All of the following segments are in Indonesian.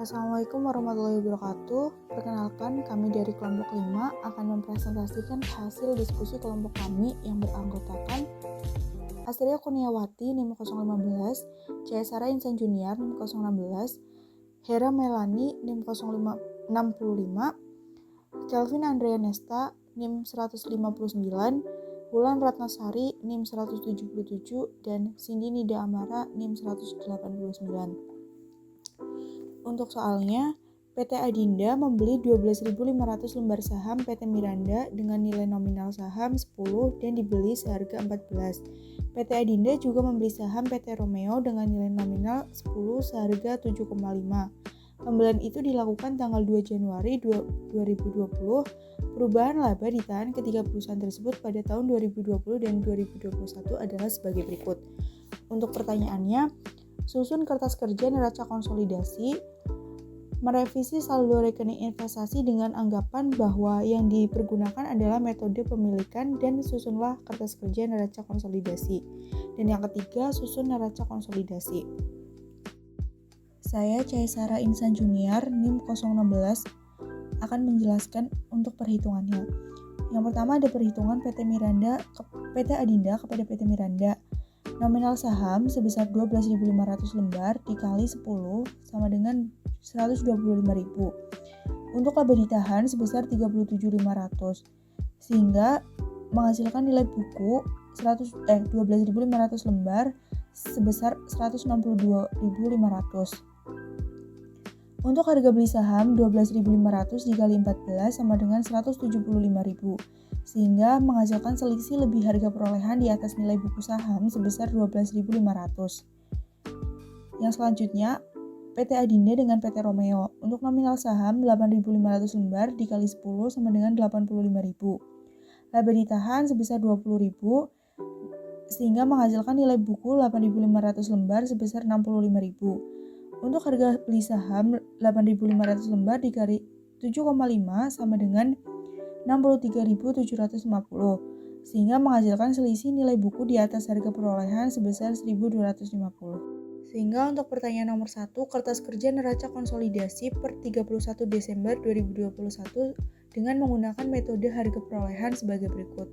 Assalamualaikum warahmatullahi wabarakatuh. Perkenalkan, kami dari kelompok 5 akan mempresentasikan hasil diskusi kelompok kami yang beranggotakan Astria Kurniawati NIM 015, Caya Sara Insan Junior NIM 016, Hera Melani NIM 0565, Kelvin Andrea Nesta NIM 159, Wulan Ratnasari NIM 177, dan Cindy Nida Amara NIM 189. Untuk soalnya, PT Adinda membeli 12.500 lembar saham PT Miranda dengan nilai nominal saham 10 dan dibeli seharga 14. PT Adinda juga membeli saham PT Romeo dengan nilai nominal 10 seharga 7,5. Pembelian itu dilakukan tanggal 2 Januari 2020. Perubahan laba ditahan ketiga perusahaan tersebut pada tahun 2020 dan 2021 adalah sebagai berikut. Untuk pertanyaannya, susun kertas kerja neraca konsolidasi, merevisi saldo rekening investasi dengan anggapan bahwa yang dipergunakan adalah metode pemilikan, dan susunlah kertas kerja neraca konsolidasi. Dan yang ketiga, susun neraca konsolidasi. Saya Caya Sara Insan Junior NIM 016 akan menjelaskan untuk perhitungannya. Yang pertama ada perhitungan PT Adinda kepada PT Miranda. Nominal saham sebesar 12.500 lembar dikali 10 sama dengan 125.000. Untuk laba ditahan sebesar 37.500, sehingga menghasilkan nilai buku 12.500 lembar sebesar 162.500. Untuk harga beli saham 12.500 dikali 14 sama dengan 175.000, sehingga menghasilkan selisih lebih harga perolehan di atas nilai buku saham sebesar 12.500. Yang selanjutnya, PT Adinda dengan PT Romeo. Untuk nominal saham 8.500 lembar dikali 10 sama dengan 85.000. Laba ditahan sebesar 20.000, sehingga menghasilkan nilai buku 8.500 lembar sebesar 65.000. Untuk harga beli saham 8.500 lembar dikali 7,5 sama dengan 63.750, sehingga menghasilkan selisih nilai buku di atas harga perolehan sebesar 1.250. Sehingga untuk pertanyaan nomor 1, kertas kerja neraca konsolidasi per 31 Desember 2021 dengan menggunakan metode harga perolehan sebagai berikut.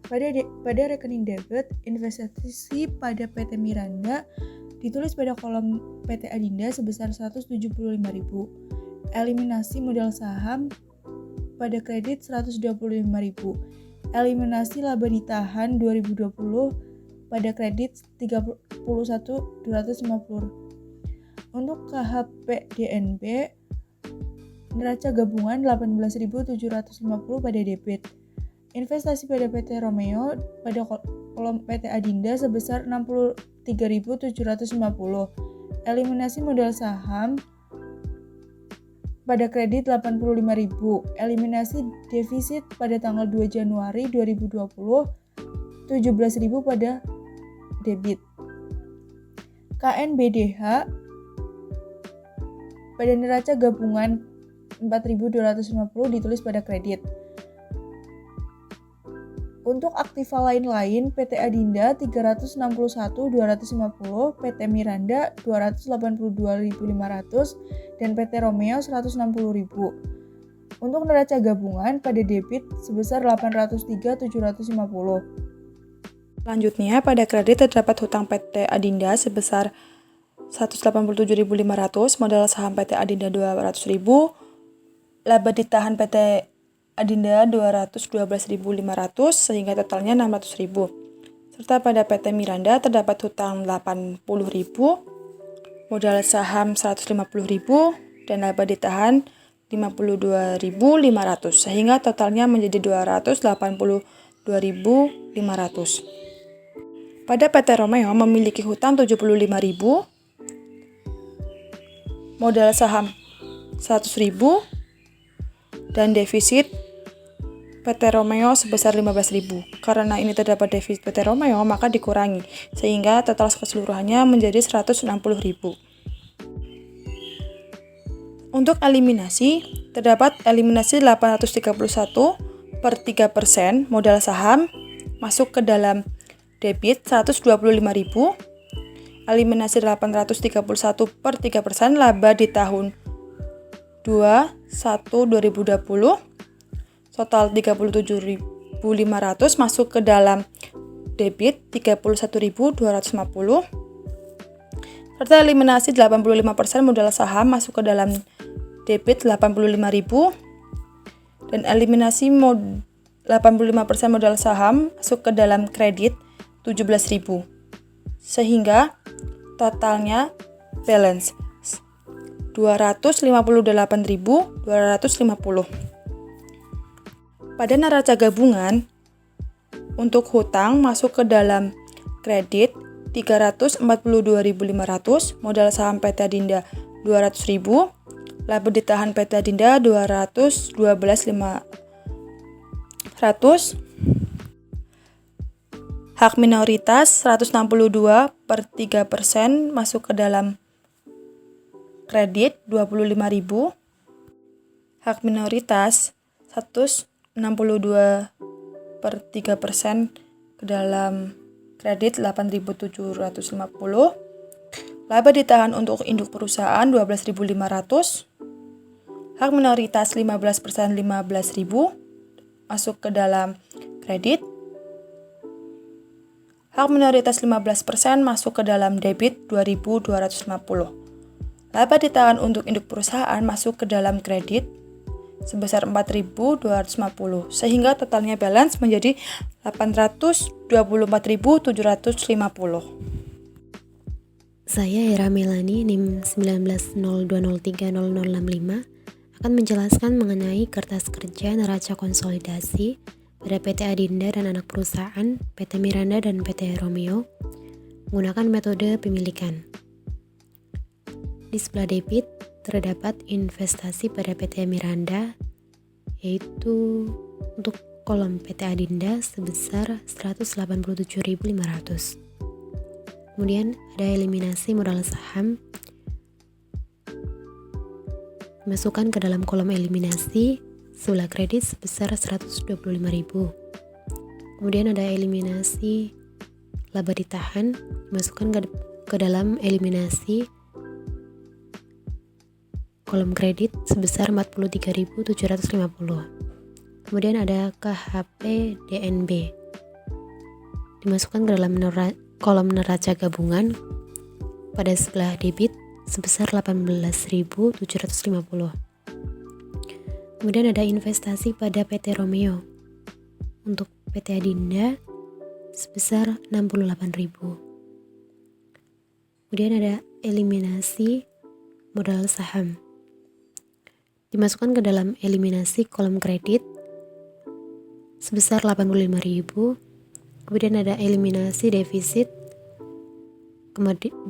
Pada rekening debit, investasi pada PT Miranda ditulis pada kolom PT Adinda sebesar 175.000. Eliminasi modal saham pada kredit 125.000. Eliminasi laba ditahan 2020 pada kredit 31.250. Untuk KHP-DNB neraca gabungan 18.750 pada debit. Investasi pada PT Romeo pada kolom PT Adinda sebesar 63.750. Eliminasi modal saham pada kredit 85.000. Eliminasi defisit pada tanggal 2 Januari 2020 17.000 pada debit. KNBDH pada neraca gabungan 4.250 ditulis pada kredit. Untuk aktiva lain-lain, PT Adinda 361.250, PT Miranda 282.500, dan PT Romeo 160.000. Untuk neraca gabungan pada debit sebesar 803.750. Selanjutnya, pada kredit terdapat hutang PT Adinda sebesar 187.500, modal saham PT Adinda 200.000, laba ditahan PT Adinda 212.500, sehingga totalnya 600.000. Serta pada PT Miranda terdapat hutang 80.000, modal saham 150.000, dan laba ditahan 52.500, sehingga totalnya menjadi 282.500. Pada PT Romeo memiliki hutang 75.000, modal saham 100.000, dan defisit PT Romeo sebesar 15.000. Karena ini terdapat defisit PT Romeo, maka dikurangi, sehingga total keseluruhannya menjadi 160.000. Untuk eliminasi, terdapat eliminasi 831 per 3%, modal saham masuk ke dalam debit 125.000, eliminasi 831 per 3%, laba di tahun 2020 total 37.500 masuk ke dalam debit 31.250, serta eliminasi 85% modal saham masuk ke dalam debit 85.000, dan eliminasi 85% modal saham masuk ke dalam kredit 17.000, sehingga totalnya balance 258.250. Pada neraca gabungan, untuk hutang masuk ke dalam kredit 342.500, modal saham PT Adinda 200.000, laba ditahan PT Adinda 212.500, hak minoritas 162/3% masuk ke dalam kredit 25.000, hak minoritas 162/3% ke dalam kredit 8.750, laba ditahan untuk induk perusahaan 12.500, hak minoritas 15% 15.000 masuk ke dalam kredit, hak minoritas 15% masuk ke dalam debit 2.250, laba ditahan untuk induk perusahaan masuk ke dalam kredit sebesar 4.250, sehingga totalnya balance menjadi 824.750. Saya Hera Melani, NIM 1902030065, akan menjelaskan mengenai kertas kerja neraca konsolidasi pada PT Adinda dan anak perusahaan PT Miranda dan PT Romeo menggunakan metode pemilikan. Di sebelah debit terdapat investasi pada PT Miranda, yaitu untuk kolom PT Adinda sebesar 187.500. Kemudian ada eliminasi modal saham, dimasukkan ke dalam kolom eliminasi sebelah kredit sebesar 125.000. Kemudian ada eliminasi laba ditahan, dimasukkan ke dalam eliminasi kolom kredit sebesar 43.750. Kemudian ada KHP DNB, dimasukkan ke dalam kolom neraca gabungan pada sebelah debit sebesar 18.750. Kemudian ada investasi pada PT Romeo untuk PT Adinda sebesar 68.000. Kemudian ada eliminasi modal saham, dimasukkan ke dalam eliminasi kolom kredit sebesar 85.000. Kemudian ada eliminasi defisit,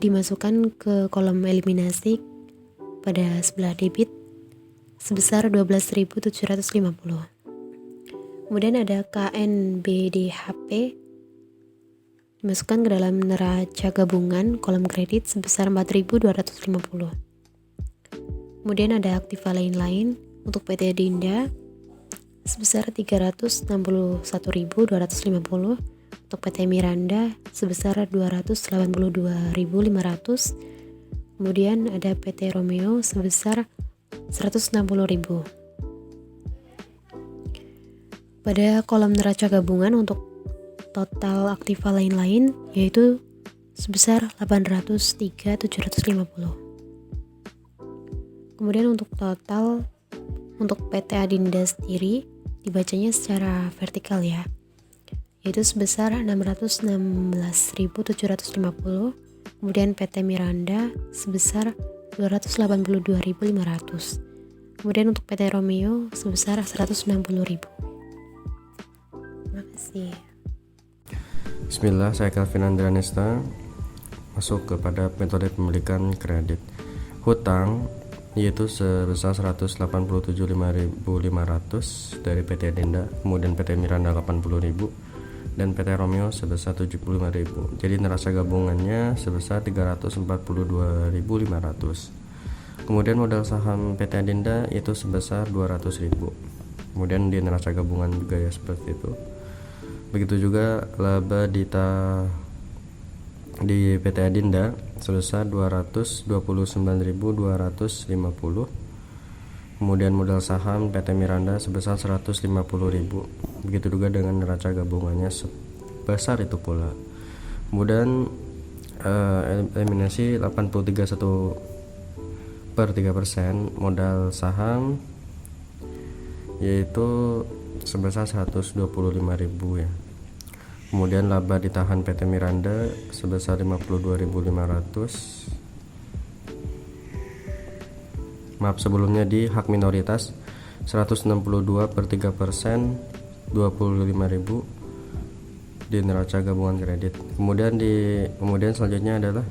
dimasukkan ke kolom eliminasi pada sebelah debit sebesar 12.750. Kemudian ada KNBDHP, dimasukkan ke dalam neraca gabungan kolom kredit sebesar 4.250. Kemudian ada aktiva lain-lain untuk PT Adinda sebesar 361.250, untuk PT Miranda sebesar 282.500. Kemudian ada PT Romeo sebesar 160.000. Pada kolom neraca gabungan untuk total aktiva lain-lain yaitu sebesar 803.750. Kemudian untuk total untuk PT Adinda sendiri dibacanya secara vertikal ya, yaitu sebesar 616.750. Kemudian PT Miranda sebesar 282.500. Kemudian untuk PT Romeo sebesar 160.000. Terima kasih. Bismillah, saya Kelvin Andrianesta. Masuk kepada metode pemilikan kredit. Hutang yaitu sebesar 187.500 dari PT Adinda, kemudian PT Miranda 80.000 dan PT Romeo sebesar 75.000. Jadi neraca gabungannya sebesar 342.500. Kemudian modal saham PT Adinda itu sebesar 200.000. Kemudian di neraca gabungan juga ya seperti itu. Begitu juga laba di PT Adinda sebesar 229.250. Kemudian modal saham PT Miranda sebesar 150.000. Begitu juga dengan neraca gabungannya sebesar itu pula. Kemudian eliminasi 83,1/3% modal saham, yaitu sebesar 125.000 ya. Kemudian laba ditahan PT Miranda sebesar 52.500. Sebelumnya di hak minoritas 162/3%, 25.000 di neraca gabungan kredit. Kemudian selanjutnya adalah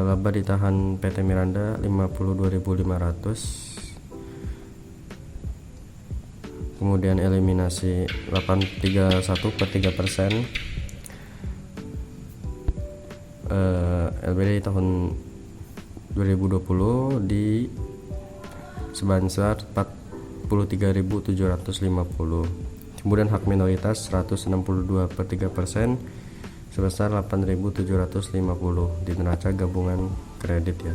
laba ditahan PT Miranda 52.500. Kemudian eliminasi 831/3%, LBD tahun 2020 di sebesar 43.750. Kemudian hak minoritas 162/3% sebesar 8.750 di neraca gabungan kredit ya.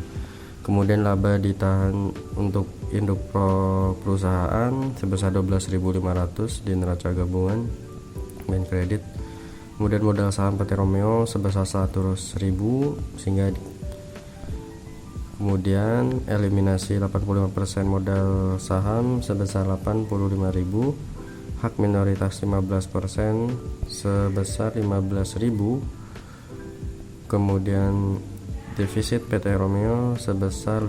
Kemudian laba ditahan untuk induk perusahaan sebesar 12.500 di neraca gabungan dan kredit. Kemudian modal saham PT Romeo sebesar 100.000 sehingga kemudian eliminasi 85% modal saham sebesar 85.000, hak minoritas 15% sebesar 15.000, kemudian defisit PT Romeo sebesar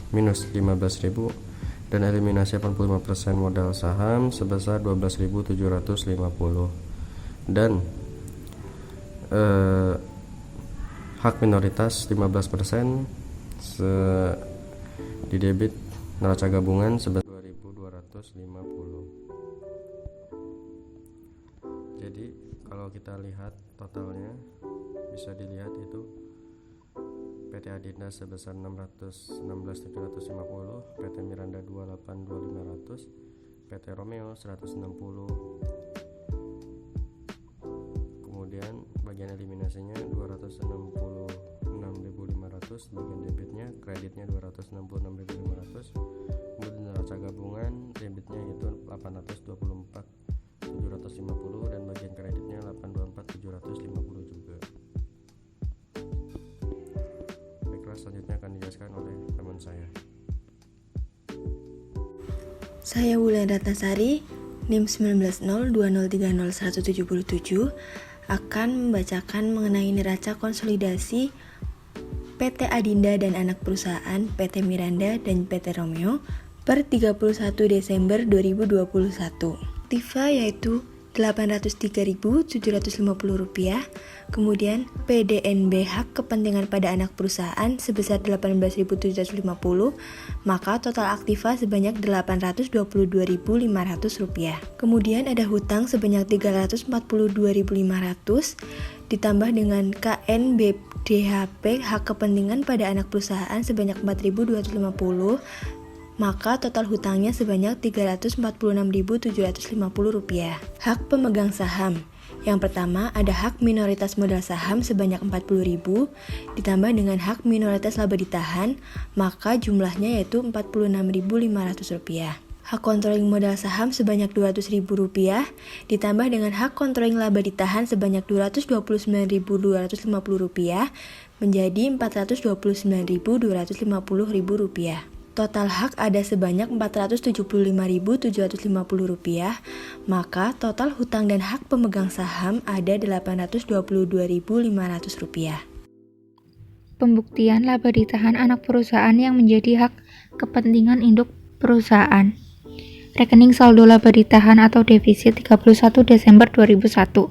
minus 15.000, dan eliminasi 85% modal saham sebesar 12.750, dan hak minoritas 15% di debit neraca gabungan sebesar 2.250. Jadi kalau kita lihat totalnya bisa dilihat itu PT Adinda sebesar 616.750, PT Miranda 282.500, PT Romeo 160. Kemudian bagian eliminasinya 266.500, bagian debitnya, kreditnya 266.500. Kemudian neraca gabungan debitnya itu 824.750 dan bagian kreditnya 824.750 juga. Baiklah, selanjutnya akan dijelaskan oleh teman saya. Saya Wulan Ratnasari, NIM 1902030177, akan membacakan mengenai neraca konsolidasi PT Adinda dan anak perusahaan PT Miranda dan PT Romeo per 31 Desember 2021. Aktiva yaitu Rp803.750, kemudian PDNB hak kepentingan pada anak perusahaan sebesar Rp18.750, maka total aktiva sebanyak Rp822.500. Kemudian ada hutang sebanyak Rp342.500 ditambah dengan KNBDHP hak kepentingan pada anak perusahaan sebanyak Rp4.250, maka total hutangnya sebanyak Rp346.750. Hak pemegang saham. Yang pertama ada hak minoritas modal saham sebanyak Rp40.000 ditambah dengan hak minoritas laba ditahan, maka jumlahnya yaitu Rp46.500. Hak controlling modal saham sebanyak Rp200.000 ditambah dengan hak controlling laba ditahan sebanyak Rp229.250 menjadi Rp429.250. Total hak ada sebanyak Rp475.750, maka total hutang dan hak pemegang saham ada Rp822.500. Pembuktian laba ditahan anak perusahaan yang menjadi hak kepentingan induk perusahaan. Rekening saldo laba ditahan atau defisit 31 Desember 2001.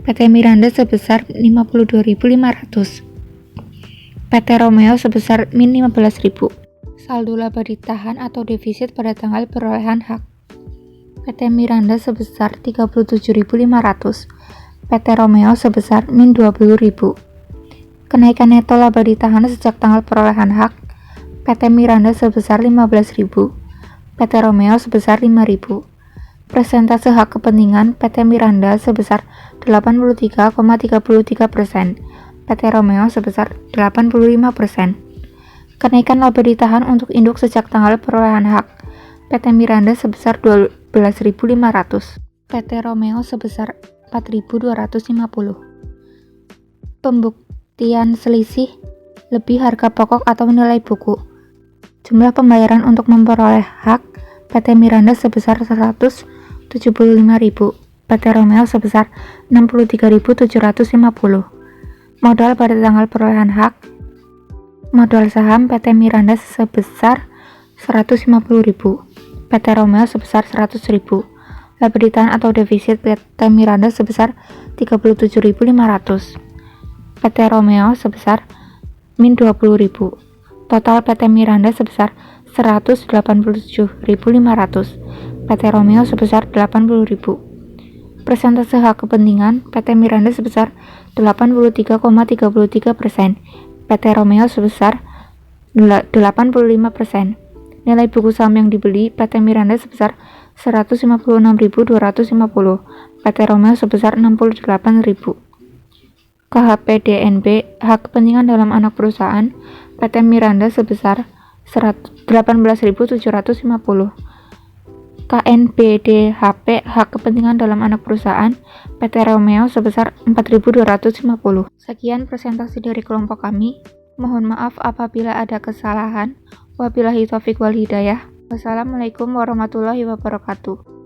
PT Miranda sebesar Rp52.500. PT Romeo sebesar min Rp15.000. Saldo laba ditahan atau defisit pada tanggal perolehan hak. PT Miranda sebesar Rp37.500. PT Romeo sebesar min Rp20.000. Kenaikan neto laba ditahan sejak tanggal perolehan hak. PT Miranda sebesar Rp15.000. PT Romeo sebesar Rp5.000. Persentase hak kepentingan PT Miranda sebesar 83,33%. PT Romeo sebesar 85%. Kenaikan laba ditahan untuk induk sejak tanggal perolehan hak. PT Miranda sebesar 12.500, PT Romeo sebesar 4.250. Pembuktian selisih lebih harga pokok atau nilai buku. Jumlah pembayaran untuk memperoleh hak PT Miranda sebesar 175.000, PT Romeo sebesar 63.750. Modal pada tanggal perolehan hak. Modal saham PT Miranda sebesar 150.000, PT Romeo sebesar 100.000. Laba ditahan atau defisit PT Miranda sebesar 37.500, PT Romeo sebesar min 20.000. Total PT Miranda sebesar 187.500, PT Romeo sebesar 80.000. Persentase hak kepentingan PT Miranda sebesar 83,33%, PT Romeo sebesar 85%. Nilai buku saham yang dibeli PT Miranda sebesar 156.250, PT Romeo sebesar 68.000. KHPDNB hak kepentingan dalam anak perusahaan PT Miranda sebesar 18.750. KNBDHP hak kepentingan dalam anak perusahaan PT Romeo sebesar 4.250. Sekian presentasi dari kelompok kami. Mohon maaf apabila ada kesalahan. Wabillahi taufiq wal hidayah. Wassalamualaikum warahmatullahi wabarakatuh.